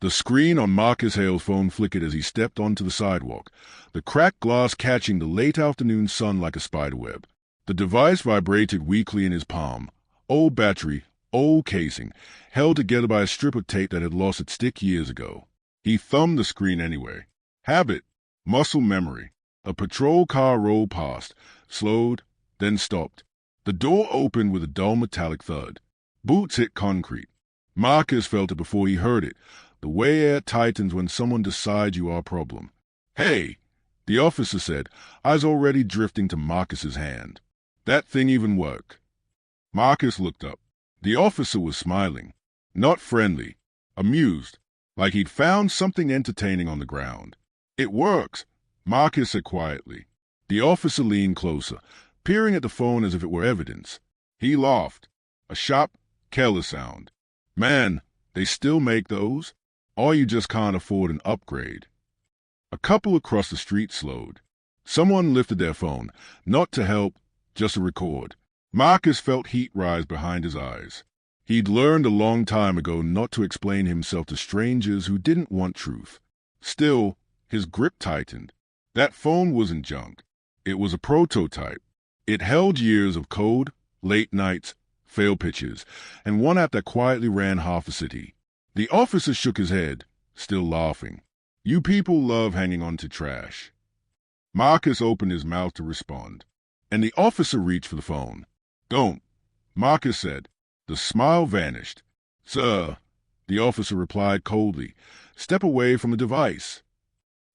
The screen on Marcus Hale's phone flickered as he stepped onto the sidewalk, the cracked glass catching the late afternoon sun like a spiderweb. The device vibrated weakly in his palm. Old battery, old casing, held together by a strip of tape that had lost its stick years ago. He thumbed the screen anyway. Habit, muscle memory. A patrol car rolled past, slowed, then stopped. The door opened with a dull metallic thud. Boots hit concrete. Marcus felt it before he heard it, the way air tightens when someone decides you are a problem. "Hey," the officer said, eyes already drifting to Marcus's hand. "That thing even work?" Marcus looked up. The officer was smiling. Not friendly. Amused. Like he'd found something entertaining on the ground. "It works," Marcus said quietly. The officer leaned closer, peering at the phone as if it were evidence. He laughed. A sharp, careless sound. "Man, they still make those? Or you just can't afford an upgrade?" A couple across the street slowed. Someone lifted their phone, not to help, just to record. Marcus felt heat rise behind his eyes. He'd learned a long time ago not to explain himself to strangers who didn't want truth. Still, his grip tightened. That phone wasn't junk. It was a prototype. It held years of code, late nights, failed pitches, and one app that quietly ran half a city. The officer shook his head, still laughing. "You people love hanging on to trash." Marcus opened his mouth to respond, and the officer reached for the phone. "Don't," Marcus said. The smile vanished. "Sir," the officer replied coldly, "step away from the device."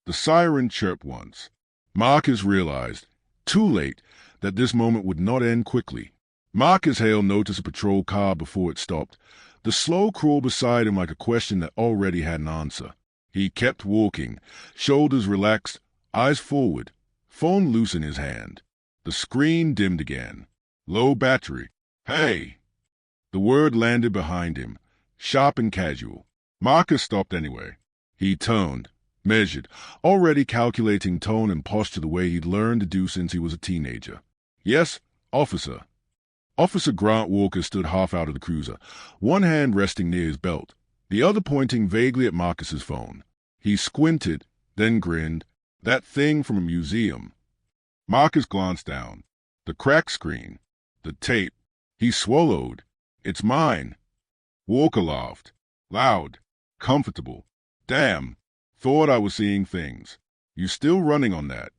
The siren chirped once. Marcus realized, too late, that this moment would not end quickly. Marcus Hale noticed a patrol car before it stopped, the slow crawl beside him like a question that already had an answer. He kept walking, shoulders relaxed, eyes forward, phone loose in his hand. The screen dimmed again. Low battery. "Hey!" The word landed behind him, sharp and casual. Marcus stopped anyway. He turned, measured, already calculating tone and posture the way he'd learned to do since he was a teenager. "Yes, officer." Officer Grant Walker stood half out of the cruiser, one hand resting near his belt, the other pointing vaguely at Marcus's phone. He squinted, then grinned. "That thing from a museum." Marcus glanced down. The cracked screen. The tape. He swallowed. "It's mine." Walker laughed. Loud. Comfortable. "Damn. Thought I was seeing things. You still running on that?"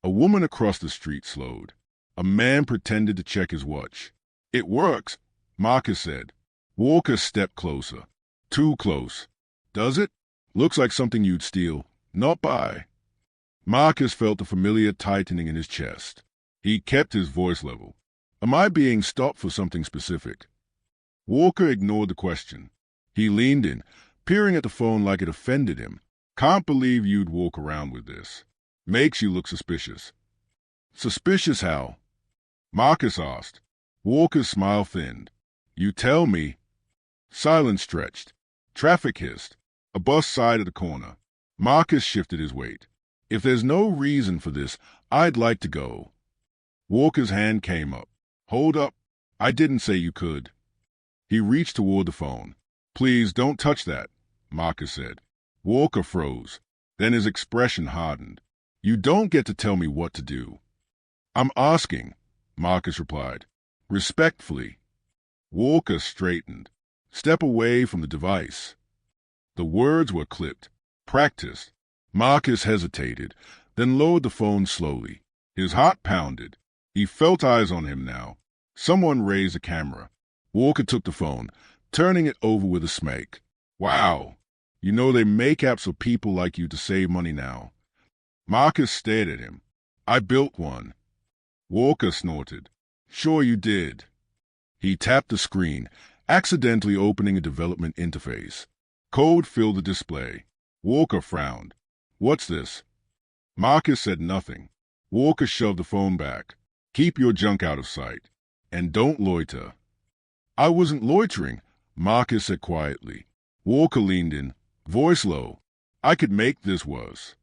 A woman across the street slowed. A man pretended to check his watch. "It works," Marcus said. Walker stepped closer. Too close. "Does it? Looks like something you'd steal. Not buy." Marcus felt the familiar tightening in his chest. He kept his voice level. "Am I being stopped for something specific?" Walker ignored the question. He leaned in, peering at the phone like it offended him. "Can't believe you'd walk around with this. Makes you look suspicious." "Suspicious how?" Marcus asked. Walker's smile thinned. "You tell me." Silence stretched. Traffic hissed. A bus sided the corner. Marcus shifted his weight. "If there's no reason for this, I'd like to go." Walker's hand came up. "Hold up. I didn't say you could." He reached toward the phone. "Please don't touch that," Marcus said. Walker froze. Then his expression hardened. "You don't get to tell me what to do." "I'm asking," Marcus replied. "Respectfully." Walker straightened. "Step away from the device." The words were clipped, practiced. Marcus hesitated, then lowered the phone slowly. His heart pounded. He felt eyes on him now. Someone raised a camera. Walker took the phone, turning it over with a smirk. "Wow. You know they make apps for people like you to save money now." Marcus stared at him. "I built one." Walker snorted. "Sure you did." He tapped the screen, accidentally opening a development interface. Code filled the display. Walker frowned. "What's this?" Marcus said nothing. Walker shoved the phone back. "Keep your junk out of sight. And don't loiter." "I wasn't loitering," Marcus said quietly. Walker leaned in, voice low. "I could make this worse."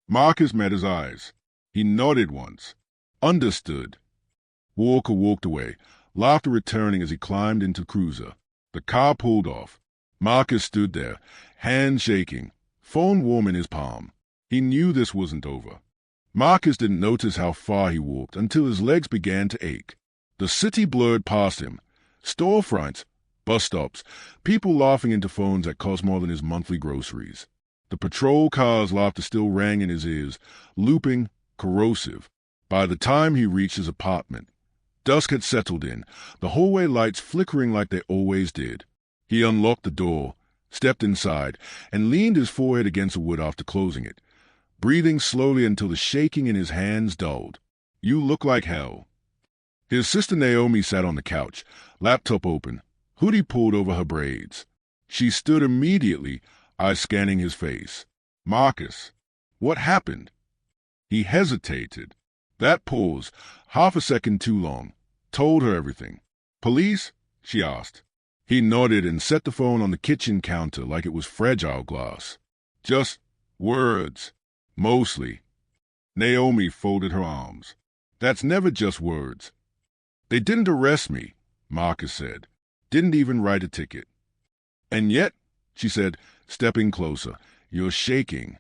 Marcus met his eyes. He nodded once. "Understood." Walker walked away, laughter returning as he climbed into the cruiser. The car pulled off. Marcus stood there, Hand shaking, phone warm in his palm. He knew this wasn't over. Marcus didn't notice how far he walked until his legs began to ache. The city blurred past him. Storefronts, bus stops, people laughing into phones that cost more than his monthly groceries. The patrol car's laughter still rang in his ears, looping, corrosive. By the time he reached his apartment, dusk had settled in, the hallway lights flickering like they always did. He unlocked the door, stepped inside, and leaned his forehead against the wood after closing it, breathing slowly until the shaking in his hands dulled. "You look like hell." His sister Naomi sat on the couch, laptop open, hoodie pulled over her braids. She stood immediately, eyes scanning his face. "Marcus, what happened?" He hesitated. That pause, half a second too long, told her everything. "Police?" she asked. He nodded and set the phone on the kitchen counter like it was fragile glass. "Just words. Mostly." Naomi folded her arms. "That's never just words." "They didn't arrest me," Marcus said. "Didn't even write a ticket." "And yet," she said, stepping closer, "you're shaking."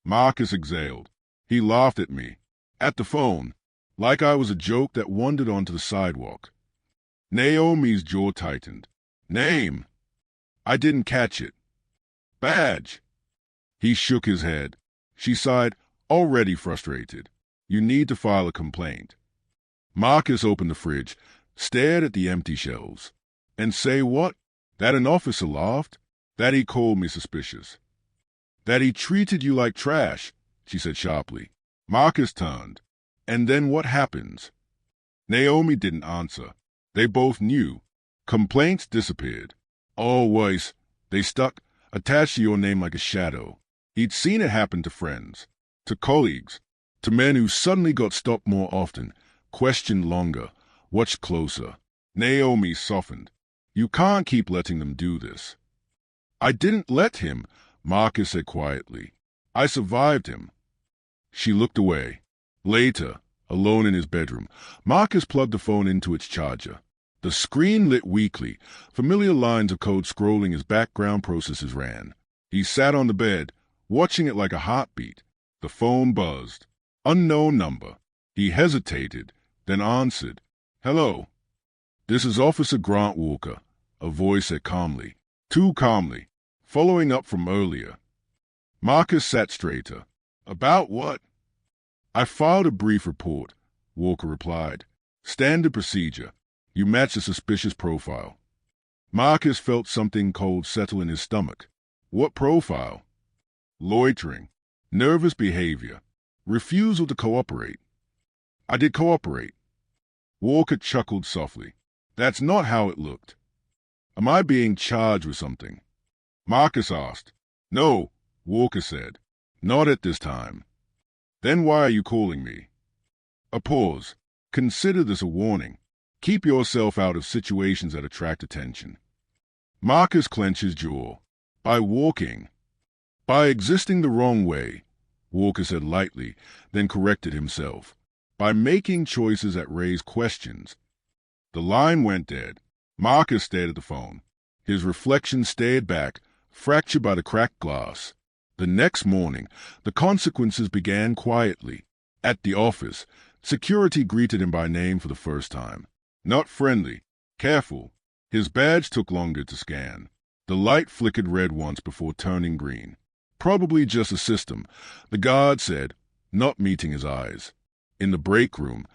Marcus exhaled. He laughed at me. At the phone, like I was a joke that wandered onto the sidewalk. Naomi's jaw tightened. "Name?" "I didn't catch it." "Badge?" He shook his head. She sighed, already frustrated. "You need to file a complaint." Marcus opened the fridge, stared at the empty shelves. "And say what? That an officer laughed? That he called me suspicious?" "That he treated you like trash," she said sharply. Marcus turned. "And then what happens?" Naomi didn't answer. They both knew. Complaints disappeared. Always. They stuck, attached to your name like a shadow. He'd seen it happen to friends, to colleagues, to men who suddenly got stopped more often, questioned longer, watched closer. Naomi softened. "You can't keep letting them do this." "I didn't let him," Marcus said quietly. "I survived him." She looked away. Later, alone in his bedroom, Marcus plugged the phone into its charger. The screen lit weakly, familiar lines of code scrolling as background processes ran. He sat on the bed, watching it like a heartbeat. The phone buzzed. Unknown number. He hesitated, then answered. "Hello." "This is Officer Grant Walker," a voice said calmly. Too calmly, following up from earlier. Marcus sat straighter. "About what?" "I filed a brief report," Walker replied. "Standard procedure. You match a suspicious profile." Marcus felt something cold settle in his stomach. "What profile?" "Loitering. Nervous behavior. Refusal to cooperate." "I did cooperate." Walker chuckled softly. "That's not how it looked." "Am I being charged with something?" Marcus asked. "No," Walker said. "Not at this time." "Then why are you calling me?" A pause. "Consider this a warning. Keep yourself out of situations that attract attention." Marcus clenched his jaw. "By walking." "By existing the wrong way," Walker said lightly, then corrected himself. "By making choices that raise questions." The line went dead. Marcus stared at the phone. His reflection stared back, fractured by the cracked glass. The next morning, the consequences began quietly. At the office, security greeted him by name for the first time. Not friendly, careful. His badge took longer to scan. The light flickered red once before turning green. Probably just a system, the guard said, not meeting his eyes. In the break room,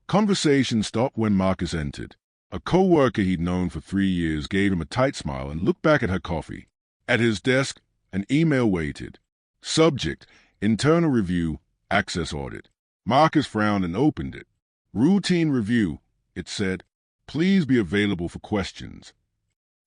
conversation stopped when Marcus entered. A co-worker he'd known for 3 years gave him a tight smile and looked back at her coffee. At his desk, an email waited. Subject, internal review, access audit. Marcus frowned and opened it. Routine review, it said. Please be available for questions.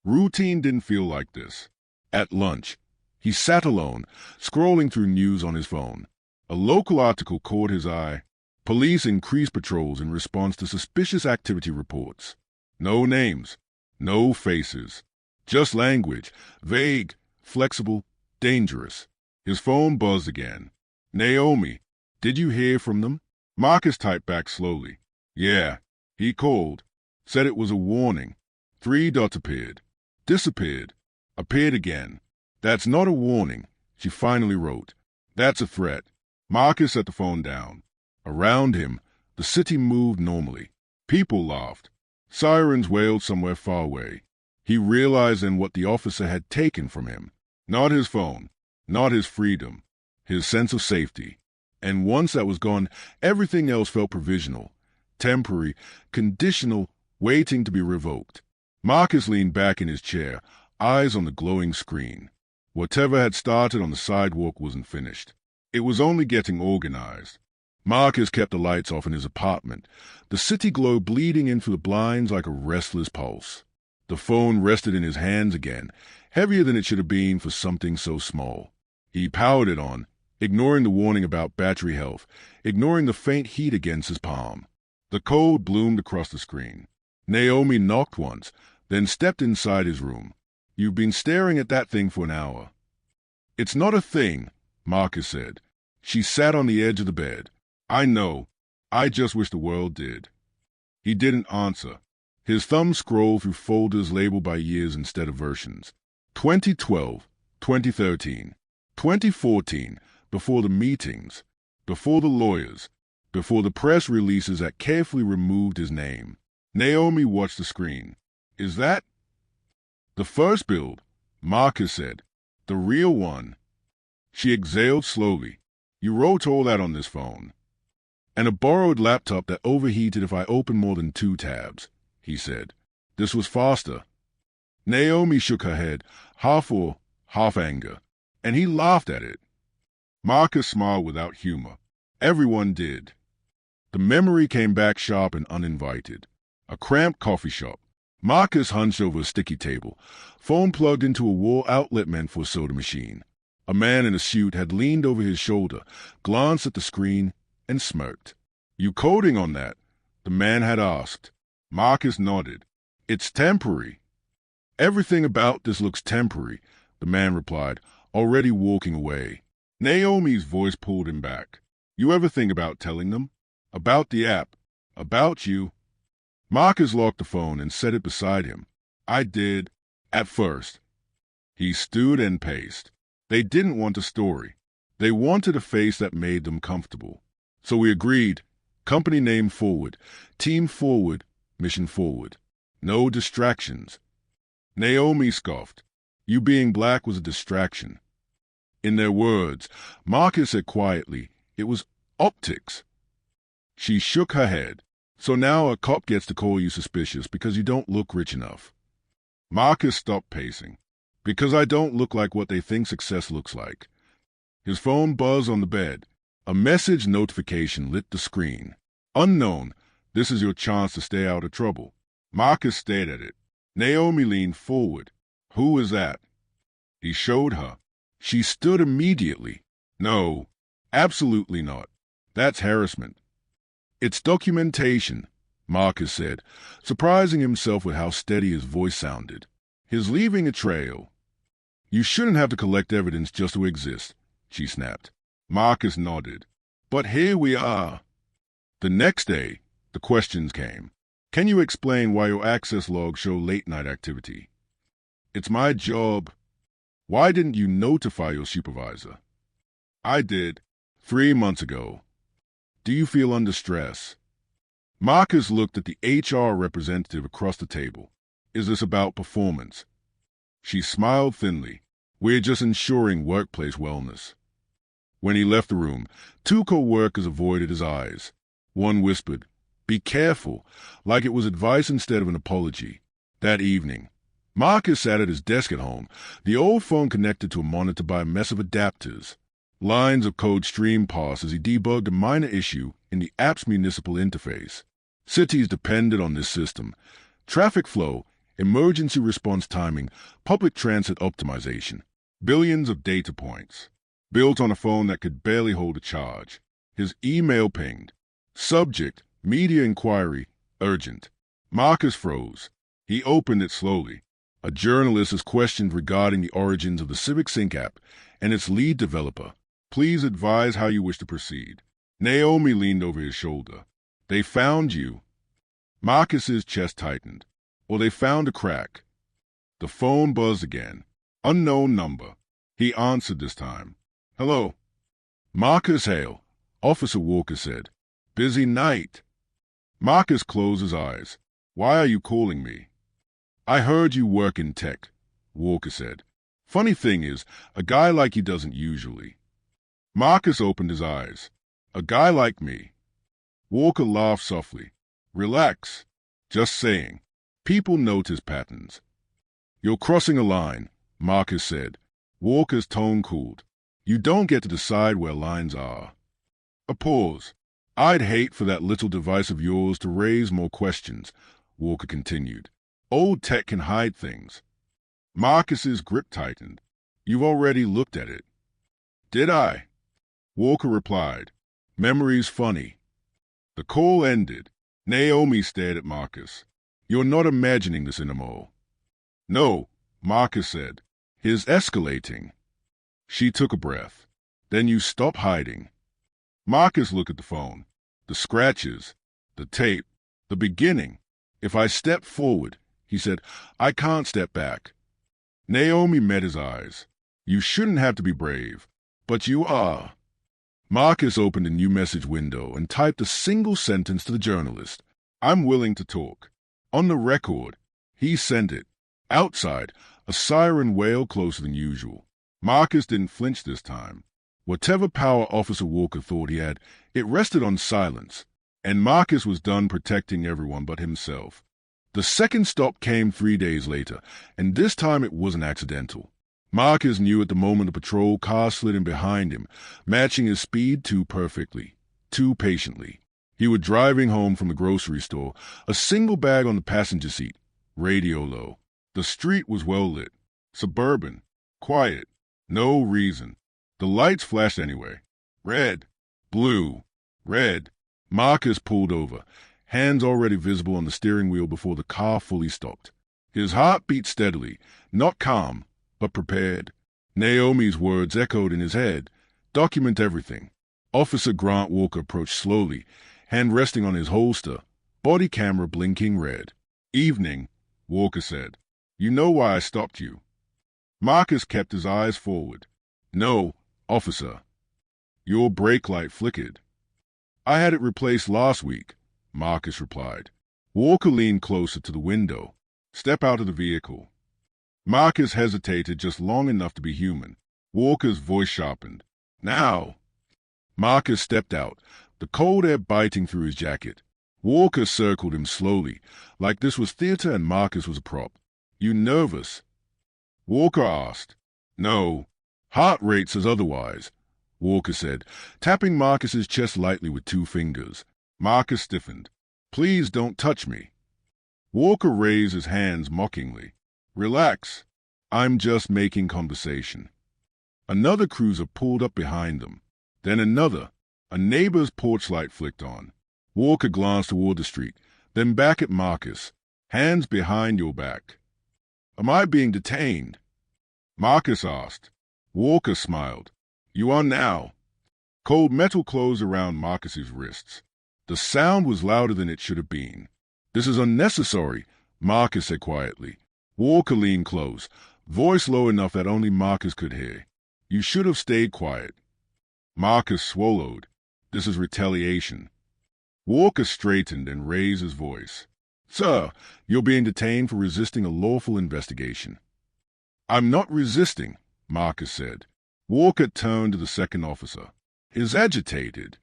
Routine didn't feel like this. At lunch, he sat alone, scrolling through news on his phone. A local article caught his eye. Police increased patrols in response to suspicious activity reports. No names, no faces. Just language, vague, flexible, dangerous. His phone buzzed again. "Naomi, did you hear from them?" Marcus typed back slowly. "Yeah." He called. Said it was a warning. 3 dots appeared. Disappeared. Appeared again. That's not a warning, she finally wrote. That's a threat. Marcus set the phone down. Around him, the city moved normally. People laughed. Sirens wailed somewhere far away. He realized then what the officer had taken from him. Not his phone, not his freedom, his sense of safety. And once that was gone, everything else felt provisional, temporary, conditional, waiting to be revoked. Marcus leaned back in his chair, eyes on the glowing screen. Whatever had started on the sidewalk wasn't finished. It was only getting organized. Marcus kept the lights off in his apartment, the city glow bleeding in through the blinds like a restless pulse. The phone rested in his hands again, heavier than it should have been for something so small. He powered it on, ignoring the warning about battery health, ignoring the faint heat against his palm. The code bloomed across the screen. Naomi knocked once, then stepped inside his room. You've been staring at that thing for an hour. It's not a thing, Marcus said. She sat on the edge of the bed. I know. I just wish the world did. He didn't answer. His thumb scrolled through folders labeled by years instead of versions. 2012, 2013, 2014, before the meetings, before the lawyers, before the press releases that carefully removed his name. Naomi watched the screen. Is that? The first build, Marcus said. The real one. She exhaled slowly. You wrote all that on this phone. And a borrowed laptop that overheated if I opened more than 2 tabs, he said. This was faster. Naomi shook her head, half awe, half anger, and he laughed at it. Marcus smiled without humor. Everyone did. The memory came back sharp and uninvited. A cramped coffee shop. Marcus hunched over a sticky table, phone plugged into a wall outlet meant for a soda machine. A man in a suit had leaned over his shoulder, glanced at the screen, and smirked. You coding on that? The man had asked. Marcus nodded. It's temporary. Everything about this looks temporary, the man replied, already walking away. Naomi's voice pulled him back. You ever think about telling them? About the app? About you? Marcus locked the phone and set it beside him. I did, at first. He stewed and paced. They didn't want a story. They wanted a face that made them comfortable. So we agreed. Company name forward. Team forward. Mission forward. No distractions. Naomi scoffed. You being black was a distraction. In their words, Marcus said quietly, it was optics. She shook her head. So now a cop gets to call you suspicious because you don't look rich enough. Marcus stopped pacing. Because I don't look like what they think success looks like. His phone buzzed on the bed. A message notification lit the screen. Unknown, this is your chance to stay out of trouble. Marcus stared at it. Naomi leaned forward. Who is that? He showed her. She stood immediately. No, absolutely not. That's harassment. It's documentation, Marcus said, surprising himself with how steady his voice sounded. His leaving a trail. You shouldn't have to collect evidence just to exist, she snapped. Marcus nodded. But here we are. The next day, the questions came. Can you explain why your access logs show late-night activity? It's my job. Why didn't you notify your supervisor? I did, 3 months ago. Do you feel under stress? Marcus looked at the HR representative across the table. Is this about performance? She smiled thinly. We're just ensuring workplace wellness. When he left the room, 2 co-workers avoided his eyes. One whispered, be careful, like it was advice instead of an apology. That evening, Marcus sat at his desk at home, the old phone connected to a monitor by a mess of adapters. Lines of code streamed past as he debugged a minor issue in the app's municipal interface. Cities depended on this system. Traffic flow, emergency response timing, public transit optimization. Billions of data points. Built on a phone that could barely hold a charge. His email pinged. Subject, media inquiry, urgent. Marcus froze. He opened it slowly. A journalist is questioned regarding the origins of the CivicSync app and its lead developer. Please advise how you wish to proceed. Naomi leaned over his shoulder. They found you. Marcus's chest tightened. Or they found a crack. The phone buzzed again. Unknown number. He answered this time. "Hello." "Marcus Hale," Officer Walker said. "Busy night." Marcus closed his eyes. "Why are you calling me?" "I heard you work in tech," Walker said. "Funny thing is, a guy like you doesn't usually." Marcus opened his eyes. "A guy like me?" Walker laughed softly. "Relax. Just saying. People notice patterns." "You're crossing a line," Marcus said. Walker's tone cooled. "You don't get to decide where lines are." A pause. "I'd hate for that little device of yours to raise more questions," Walker continued. "Old tech can hide things." Marcus's grip tightened. "You've already looked at it." "Did I?" Walker replied. "Memory's funny." The call ended. Naomi stared at Marcus. "You're not imagining this anymore." "No," Marcus said. "He's escalating." She took a breath. "Then you stop hiding." Marcus looked at the phone. The scratches. The tape. The beginning. "If I step forward," he said, "I can't step back." Naomi met his eyes. "You shouldn't have to be brave, but you are." Marcus opened a new message window and typed a single sentence to the journalist. "I'm willing to talk." On the record, he sent it. Outside, a siren wailed closer than usual. Marcus didn't flinch this time. Whatever power Officer Walker thought he had, it rested on silence, and Marcus was done protecting everyone but himself. The second stop came 3 days later, and this time it wasn't accidental. Marcus knew at the moment the patrol car slid in behind him, matching his speed too perfectly, too patiently. He was driving home from the grocery store, a single bag on the passenger seat, radio low. The street was well lit, suburban, quiet, no reason. The lights flashed anyway. Red, blue, red. Marcus pulled over, hands already visible on the steering wheel before the car fully stopped. His heart beat steadily, not calm, but prepared. Naomi's words echoed in his head. "Document everything." Officer Grant Walker approached slowly, hand resting on his holster, body camera blinking red. "Evening," Walker said. "You know why I stopped you?" Marcus kept his eyes forward. "No, officer." Your brake light flickered. "I had it replaced last week," Marcus replied. Walker leaned closer to the window. "Step out of the vehicle." Marcus hesitated just long enough to be human. Walker's voice sharpened. "Now." Marcus stepped out, the cold air biting through his jacket. Walker circled him slowly, like this was theater and Marcus was a prop. "You nervous?" Walker asked. "No. Heart rate says otherwise," Walker said, tapping Marcus's chest lightly with 2 fingers. Marcus stiffened. "Please don't touch me." Walker raised his hands mockingly. "Relax. I'm just making conversation." Another cruiser pulled up behind them. Then another. A neighbor's porch light flicked on. Walker glanced toward the street, then back at Marcus. "Hands behind your back." "Am I being detained?" Marcus asked. Walker smiled. "You are now." Cold metal closed around Marcus's wrists. The sound was louder than it should have been. "This is unnecessary," Marcus said quietly. Walker leaned close, voice low enough that only Marcus could hear. "You should have stayed quiet." Marcus swallowed. "This is retaliation." Walker straightened and raised his voice. "Sir, you're being detained for resisting a lawful investigation." "I'm not resisting," Marcus said. Walker turned to the second officer. "Is agitated."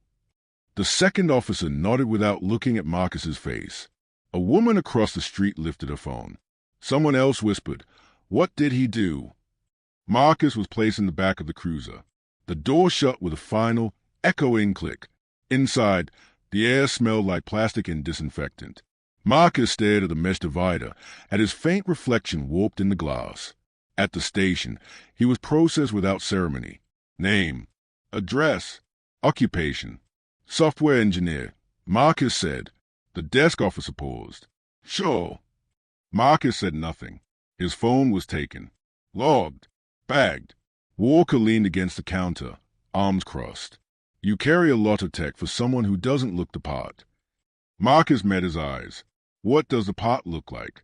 The second officer nodded without looking at Marcus's face. A woman across the street lifted her phone. Someone else whispered, "What did he do?" Marcus was placed in the back of the cruiser. The door shut with a final, echoing click. Inside, the air smelled like plastic and disinfectant. Marcus stared at the mesh divider, at his faint reflection warped in the glass. At the station, he was processed without ceremony. Name, address, occupation, software engineer, Marcus said. The desk officer paused. "Sure." Marcus said nothing. His phone was taken. Logged. Bagged. Walker leaned against the counter, arms crossed. "You carry a lot of tech for someone who doesn't look the part." Marcus met his eyes. "What does the part look like?"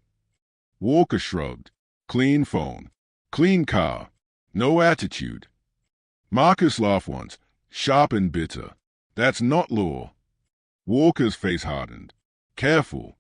Walker shrugged. "Clean phone. Clean car. No attitude. Marcus laughed once, sharp and bitter. That's not law. Walker's face hardened. Careful.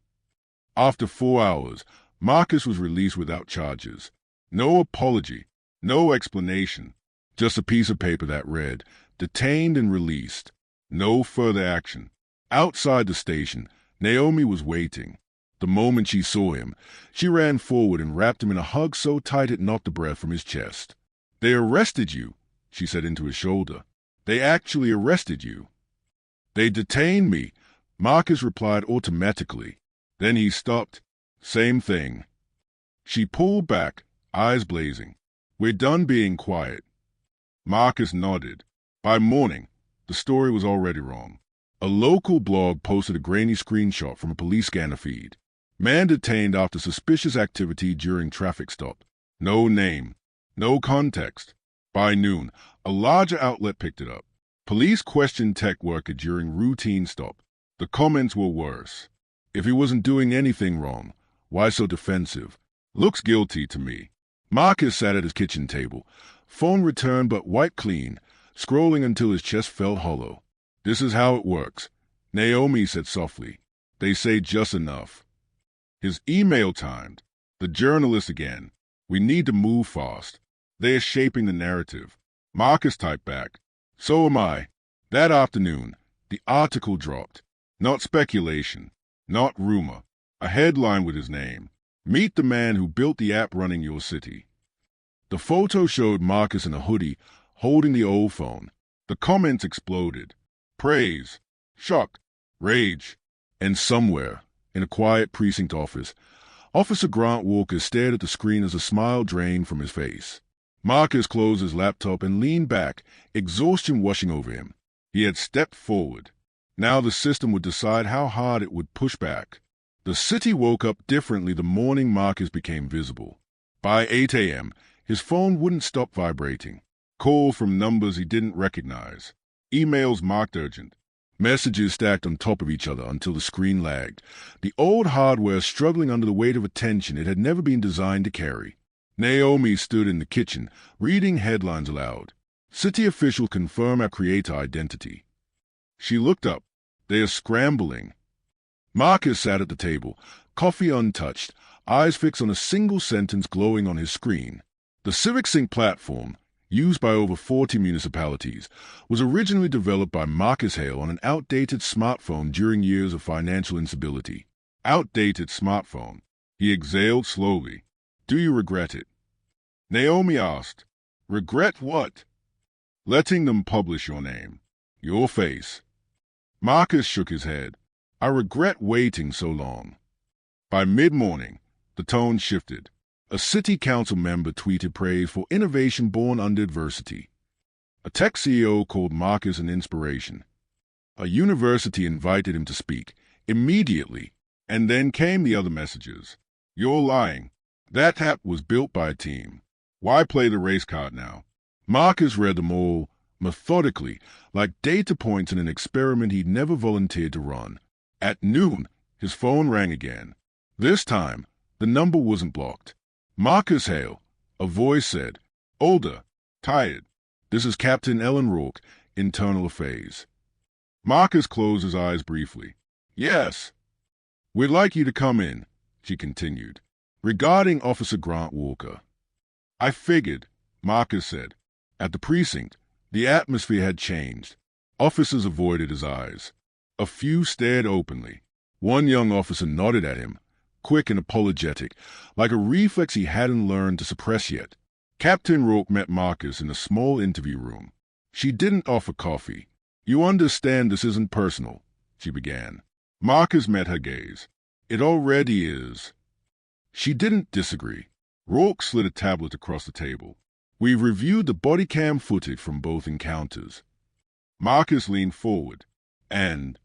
After 4 hours, Marcus was released without charges. No apology, no explanation. Just a piece of paper that read, detained and released. No further action. Outside the station, Naomi was waiting. The moment she saw him, she ran forward and wrapped him in a hug so tight it knocked the breath from his chest. They arrested you, she said into his shoulder. They actually arrested you. They detained me, Marcus replied automatically. Then he stopped. Same thing. She pulled back, eyes blazing. We're done being quiet. Marcus nodded. By morning, the story was already wrong. A local blog posted a grainy screenshot from a police scanner feed. Man detained after suspicious activity during traffic stop. No name. No context. By noon, a larger outlet picked it up. Police questioned tech worker during routine stop. The comments were worse. If he wasn't doing anything wrong, why so defensive? Looks guilty to me. Marcus sat at his kitchen table. Phone returned but wiped clean, scrolling until his chest felt hollow. This is how it works, Naomi said softly. They say just enough. His email timed. The journalist again. We need to move fast. They are shaping the narrative. Marcus typed back. So am I. That afternoon, the article dropped. Not speculation. Not rumor. A headline with his name. Meet the man who built the app running your city. The photo showed Marcus in a hoodie, holding the old phone. The comments exploded. Praise. Shock. Rage. And somewhere, in a quiet precinct office, Officer Grant Walker stared at the screen as a smile drained from his face. Marcus closed his laptop and leaned back, exhaustion washing over him. He had stepped forward. Now the system would decide how hard it would push back. The city woke up differently the morning Marcus became visible. By 8 a.m., his phone wouldn't stop vibrating. Calls from numbers he didn't recognize. Emails marked urgent. Messages stacked on top of each other until the screen lagged. The old hardware struggling under the weight of attention it had never been designed to carry. Naomi stood in the kitchen, reading headlines aloud. City official confirm our creator identity. She looked up. They are scrambling. Marcus sat at the table, coffee untouched, eyes fixed on a single sentence glowing on his screen. The CivicSync platform, used by over 40 municipalities, was originally developed by Marcus Hale on an outdated smartphone during years of financial instability. Outdated smartphone. He exhaled slowly. Do you regret it? Naomi asked. Regret what? Letting them publish your name. Your face. Marcus shook his head. I regret waiting so long. By mid-morning, the tone shifted. A city council member tweeted praise for innovation born under adversity. A tech CEO called Marcus an inspiration. A university invited him to speak, immediately, and then came the other messages. You're lying. That app was built by a team. Why play the race card now? Marcus read them all, methodically, like data points in an experiment he'd never volunteered to run. At noon, his phone rang again. This time, the number wasn't blocked. Marcus Hale, a voice said, older, tired. This is Captain Ellen Rourke, Internal Affairs. Marcus closed his eyes briefly. Yes. We'd like you to come in, she continued, regarding Officer Grant Walker. I figured, Marcus said. At the precinct, the atmosphere had changed. Officers avoided his eyes. A few stared openly. One young officer nodded at him, quick and apologetic, like a reflex he hadn't learned to suppress yet. Captain Rourke met Marcus in a small interview room. She didn't offer coffee. You understand this isn't personal, she began. Marcus met her gaze. It already is. She didn't disagree. Rourke slid a tablet across the table. We've reviewed the body cam footage from both encounters. Marcus leaned forward. And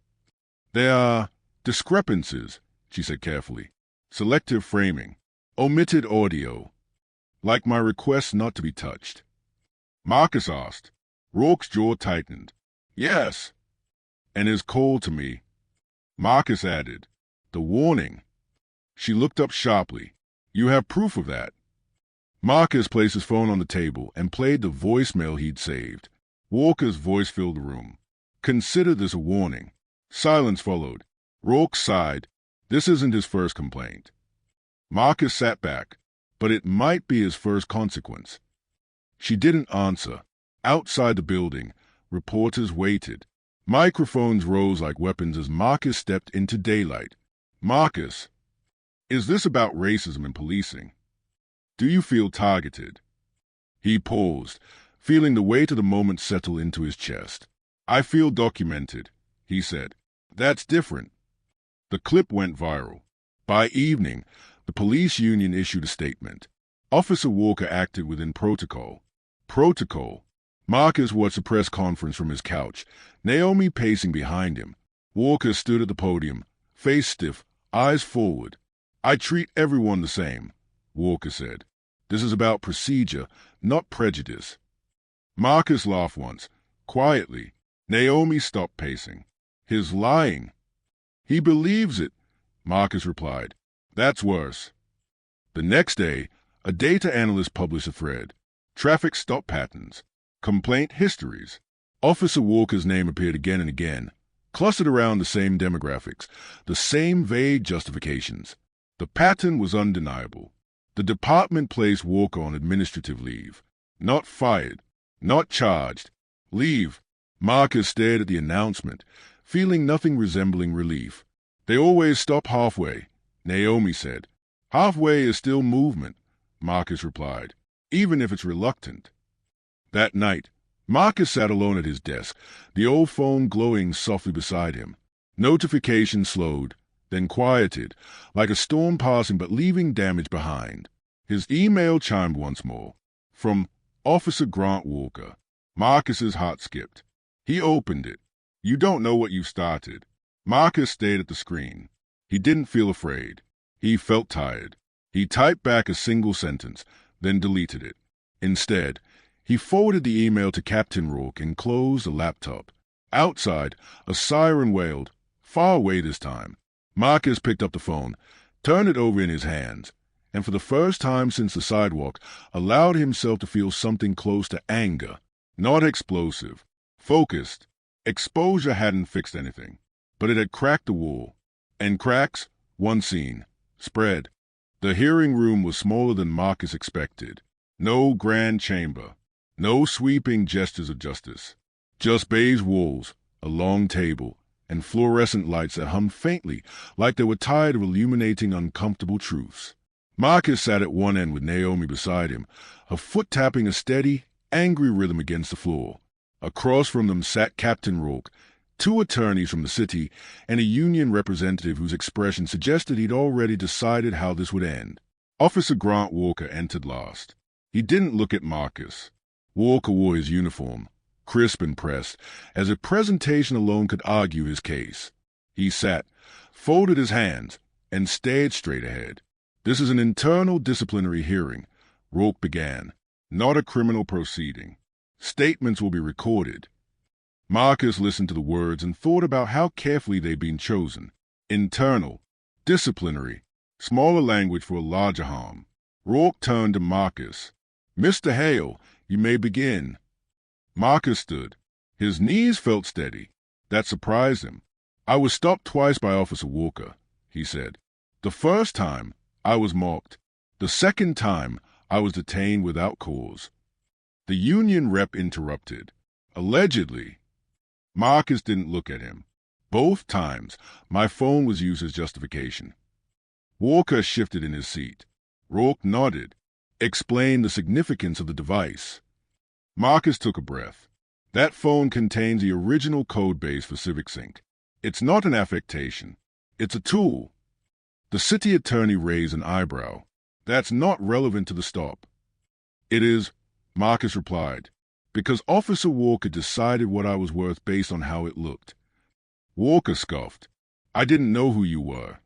there are discrepancies, she said carefully. Selective framing. Omitted audio. Like my request not to be touched. Marcus asked. Rourke's jaw tightened. Yes. And his call to me. Marcus added. The warning. She looked up sharply. You have proof of that? Marcus placed his phone on the table and played the voicemail he'd saved. Walker's voice filled the room. Consider this a warning. Silence followed. Rourke sighed. This isn't his first complaint. Marcus sat back, but it might be his first consequence. She didn't answer. Outside the building, reporters waited. Microphones rose like weapons as Marcus stepped into daylight. Marcus, is this about racism and policing? Do you feel targeted? He paused, feeling the weight of the moment settle into his chest. I feel documented, he said. That's different. The clip went viral. By evening, the police union issued a statement. Officer Walker acted within protocol. Protocol. Marcus watched the press conference from his couch, Naomi pacing behind him. Walker stood at the podium, face stiff, eyes forward. I treat everyone the same, Walker said. This is about procedure, not prejudice. Marcus laughed once, quietly. Naomi stopped pacing. His lying. He believes it, Marcus replied. That's worse. The next day, a data analyst published a thread. Traffic stop patterns. Complaint histories. Officer Walker's name appeared again and again, clustered around the same demographics, the same vague justifications. The pattern was undeniable. The department placed Walker on administrative leave. Not fired. Not charged. Leave. Marcus stared at the announcement, feeling nothing resembling relief. They always stop halfway, Naomi said. Halfway is still movement, Marcus replied, even if it's reluctant. That night, Marcus sat alone at his desk, the old phone glowing softly beside him. Notifications slowed, then quieted, like a storm passing but leaving damage behind. His email chimed once more. From Officer Grant Walker. Marcus's heart skipped. He opened it. You don't know what you've started. Marcus stared at the screen. He didn't feel afraid. He felt tired. He typed back a single sentence, then deleted it. Instead, he forwarded the email to Captain Rourke and closed the laptop. Outside, a siren wailed, far away this time. Marcus picked up the phone, turned it over in his hands, and for the first time since the sidewalk, allowed himself to feel something close to anger. Not explosive. Focused. Exposure hadn't fixed anything, but it had cracked the wall. And cracks, one scene, spread. The hearing room was smaller than Marcus expected. No grand chamber. No sweeping gestures of justice. Just beige walls, a long table, and fluorescent lights that hummed faintly like they were tired of illuminating uncomfortable truths. Marcus sat at one end with Naomi beside him, her foot tapping a steady, angry rhythm against the floor. Across from them sat Captain Rourke, two attorneys from the city, and a union representative whose expression suggested he'd already decided how this would end. Officer Grant Walker entered last. He didn't look at Marcus. Walker wore his uniform, crisp and pressed, as if presentation alone could argue his case. He sat, folded his hands, and stared straight ahead. This is an internal disciplinary hearing, Rourke began, not a criminal proceeding. Statements will be recorded. Marcus listened to the words and thought about how carefully they'd been chosen. Internal, disciplinary, smaller language for a larger harm. Rourke turned to Marcus. Mr. Hale, you may begin. Marcus stood. His knees felt steady. That surprised him. I was stopped twice by Officer Walker, he said. The first time, I was mocked. The second time, I was detained without cause. The union rep interrupted. Allegedly. Marcus didn't look at him. Both times, my phone was used as justification. Walker shifted in his seat. Rourke nodded, explained the significance of the device. Marcus took a breath. That phone contains the original code base for CivicSync. It's not an affectation. It's a tool. The city attorney raised an eyebrow. That's not relevant to the stop. It is, Marcus replied, because Officer Walker decided what I was worth based on how it looked. Walker scoffed. I didn't know who you were.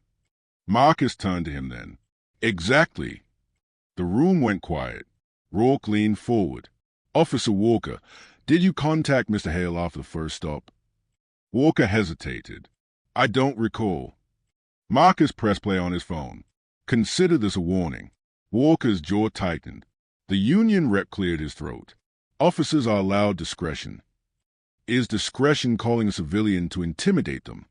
Marcus turned to him then. Exactly. The room went quiet. Rourke leaned forward. Officer Walker, did you contact Mr. Hale after the first stop? Walker hesitated. I don't recall. Marcus pressed play on his phone. Consider this a warning. Walker's jaw tightened. The union rep cleared his throat. Officers are allowed discretion. Is discretion calling a civilian to intimidate them?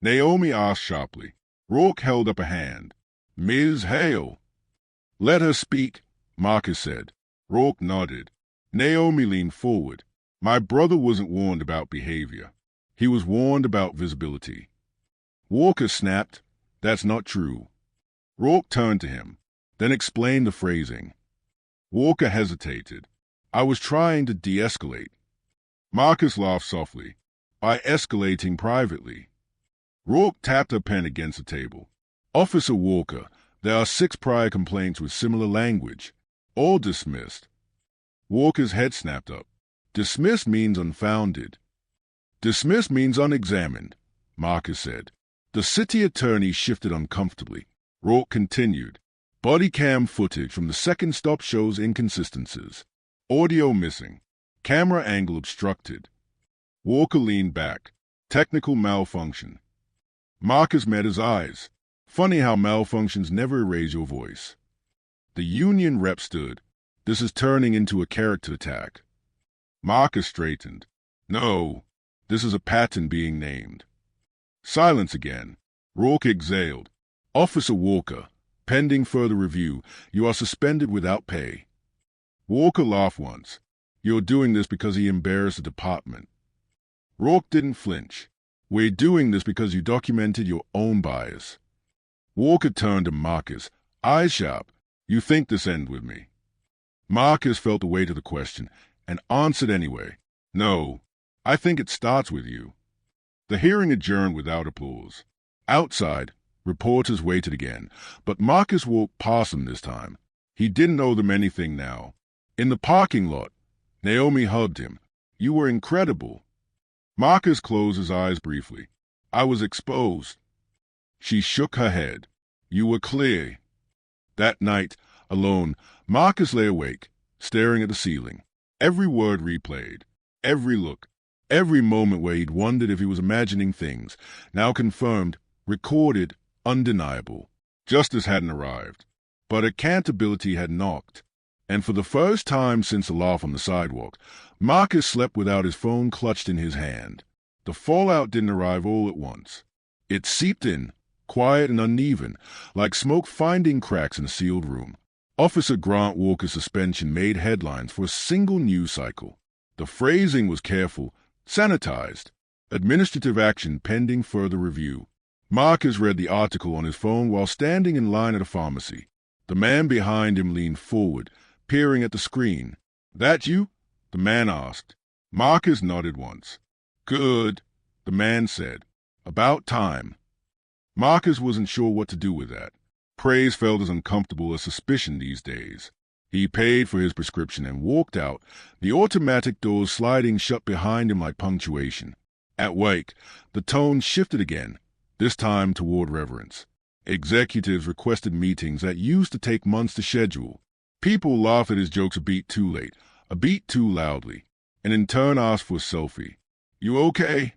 Naomi asked sharply. Rourke held up a hand. Ms. Hale. Let her speak, Marcus said. Rourke nodded. Naomi leaned forward. My brother wasn't warned about behavior. He was warned about visibility. Walker snapped. That's not true. Rourke turned to him, then explained the phrasing. Walker hesitated. I was trying to de-escalate. Marcus laughed softly. By escalating privately. Rourke tapped her pen against the table. Officer Walker, there are 6 prior complaints with similar language. All dismissed. Walker's head snapped up. Dismissed means unfounded. Dismissed means unexamined, Marcus said. The city attorney shifted uncomfortably. Rourke continued. Body cam footage from the second stop shows inconsistencies. Audio missing. Camera angle obstructed. Walker leaned back. Technical malfunction. Marcus met his eyes. Funny how malfunctions never erase your voice. The union rep stood. This is turning into a character attack. Marcus straightened. No, this is a pattern being named. Silence again. Rourke exhaled. Officer Walker, pending further review, you are suspended without pay. Walker laughed once. You're doing this because he embarrassed the department. Rourke didn't flinch. We're doing this because you documented your own bias. Walker turned to Marcus, eyes sharp. You think this ends with me? Marcus felt the weight of the question and answered anyway. No, I think it starts with you. The hearing adjourned without applause. Outside, reporters waited again, but Marcus walked past them this time. He didn't owe them anything now. In the parking lot, Naomi hugged him. You were incredible. Marcus closed his eyes briefly. I was exposed. She shook her head. You were clear. That night, alone, Marcus lay awake, staring at the ceiling. Every word replayed. Every look. Every moment where he'd wondered if he was imagining things, now confirmed, recorded, undeniable. Justice hadn't arrived, but accountability had knocked. And for the first time since the laugh on the sidewalk, Marcus slept without his phone clutched in his hand. The fallout didn't arrive all at once. It seeped in, quiet and uneven, like smoke finding cracks in a sealed room. Officer Grant Walker's suspension made headlines for a single news cycle. The phrasing was careful, sanitized. Administrative action pending further review. Marcus read the article on his phone while standing in line at a pharmacy. The man behind him leaned forward, peering at the screen. That you? The man asked. Marcus nodded once. Good, the man said. About time. Marcus wasn't sure what to do with that. Praise felt as uncomfortable as suspicion these days. He paid for his prescription and walked out, the automatic doors sliding shut behind him like punctuation. At Wake, the tone shifted again, this time toward reverence. Executives requested meetings that used to take months to schedule. People laughed at his jokes a beat too late, a beat too loudly, and in turn asked for a selfie. You okay?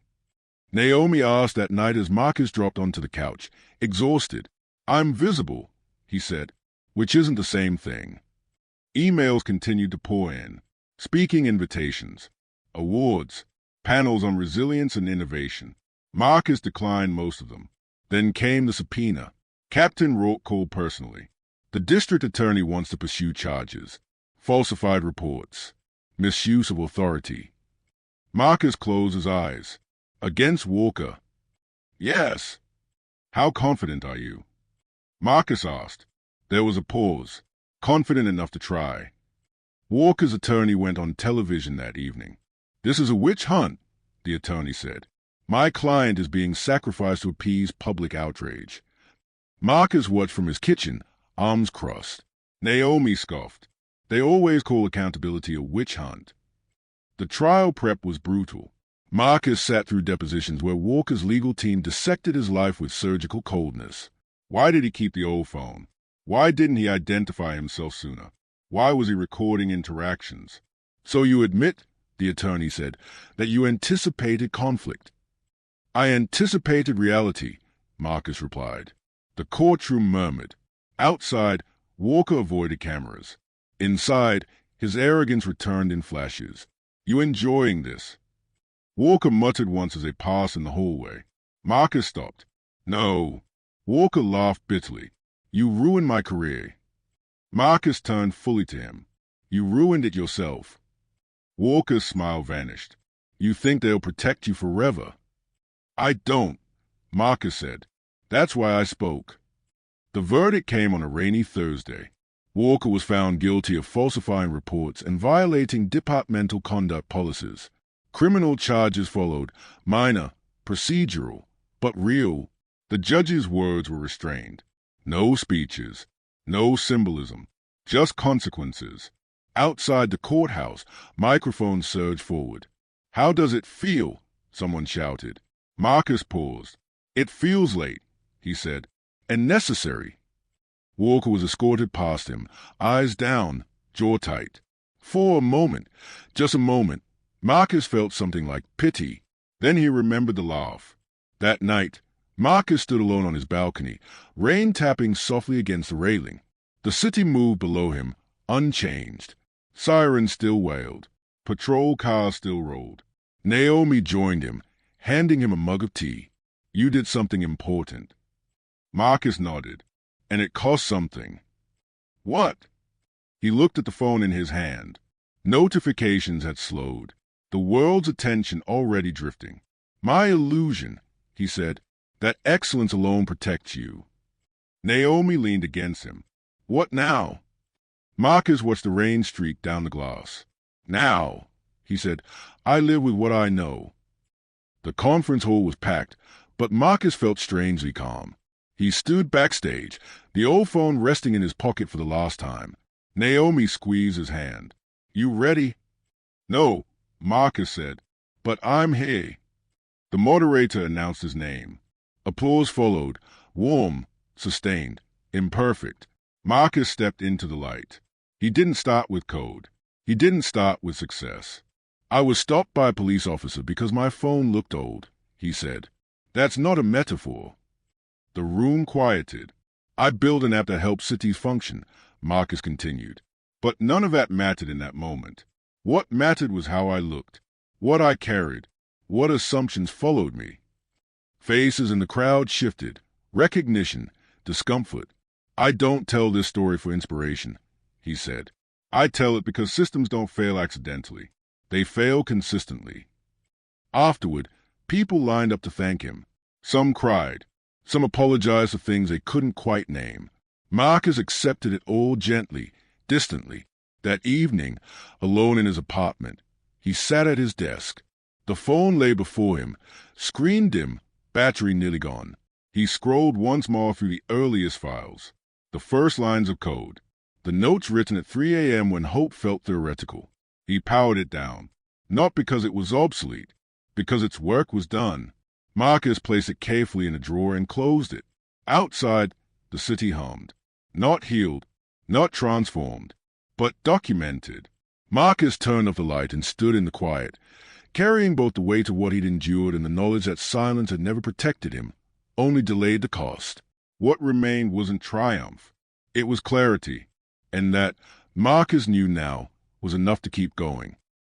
Naomi asked that night as Marcus dropped onto the couch, exhausted. I'm visible, he said, which isn't the same thing. Emails continued to pour in. Speaking invitations, awards, panels on resilience and innovation. Marcus declined most of them. Then came the subpoena. Captain Rourke called personally. The district attorney wants to pursue charges. Falsified reports. Misuse of authority. Marcus closed his eyes. Against Walker. Yes. How confident are you? Marcus asked. There was a pause. Confident enough to try. Walker's attorney went on television that evening. This is a witch hunt, the attorney said. My client is being sacrificed to appease public outrage. Marcus watched from his kitchen, arms crossed. Naomi scoffed. They always call accountability a witch hunt. The trial prep was brutal. Marcus sat through depositions where Walker's legal team dissected his life with surgical coldness. Why did he keep the old phone? Why didn't he identify himself sooner? Why was he recording interactions? So you admit, the attorney said, that you anticipated conflict. I anticipated reality, Marcus replied. The courtroom murmured. Outside, Walker avoided cameras. Inside, his arrogance returned in flashes. "You enjoying this?" Walker muttered once as they passed in the hallway. Marcus stopped. "No." Walker laughed bitterly. "You ruined my career." Marcus turned fully to him. "You ruined it yourself." Walker's smile vanished. "You think they'll protect you forever?" "I don't," Marcus said. "That's why I spoke." The verdict came on a rainy Thursday. Walker was found guilty of falsifying reports and violating departmental conduct policies. Criminal charges followed, minor, procedural, but real. The judge's words were restrained. No speeches, no symbolism, just consequences. Outside the courthouse, microphones surged forward. "How does it feel?" someone shouted. Marcus paused. "It feels late," he said, "and necessary." Walker was escorted past him, eyes down, jaw tight. For a moment, just a moment, Marcus felt something like pity. Then he remembered the laugh. That night, Marcus stood alone on his balcony, rain tapping softly against the railing. The city moved below him, unchanged. Sirens still wailed. Patrol cars still rolled. Naomi joined him, handing him a mug of tea. "You did something important." Marcus nodded. "And it cost something." "What?" He looked at the phone in his hand. Notifications had slowed, the world's attention already drifting. "My illusion," he said, "that excellence alone protects you." Naomi leaned against him. "What now?" Marcus watched the rain streak down the glass. "Now," he said, "I live with what I know." The conference hall was packed, but Marcus felt strangely calm. He stood backstage, the old phone resting in his pocket for the last time. Naomi squeezed his hand. "You ready?" "No," Marcus said, "but I'm here." The moderator announced his name. Applause followed, warm, sustained, imperfect. Marcus stepped into the light. He didn't start with code. He didn't start with success. "I was stopped by a police officer because my phone looked old," he said. "That's not a metaphor." The room quieted. "I built an app that helps cities function," Marcus continued. "But none of that mattered in that moment. What mattered was how I looked, what I carried, what assumptions followed me." Faces in the crowd shifted. Recognition, discomfort. "I don't tell this story for inspiration," he said. "I tell it because systems don't fail accidentally. They fail consistently." Afterward, people lined up to thank him. Some cried. Some apologized for things they couldn't quite name. Marcus accepted it all gently, distantly. That evening, alone in his apartment, he sat at his desk. The phone lay before him, screen dim, battery nearly gone. He scrolled once more through the earliest files, the first lines of code, the notes written at 3 a.m. when hope felt theoretical. He powered it down, not because it was obsolete, because its work was done. Marcus placed it carefully in a drawer and closed it. Outside, the city hummed. Not healed, not transformed, but documented. Marcus turned off the light and stood in the quiet, carrying both the weight of what he'd endured and the knowledge that silence had never protected him, only delayed the cost. What remained wasn't triumph. It was clarity, and that, Marcus knew now, was enough to keep going.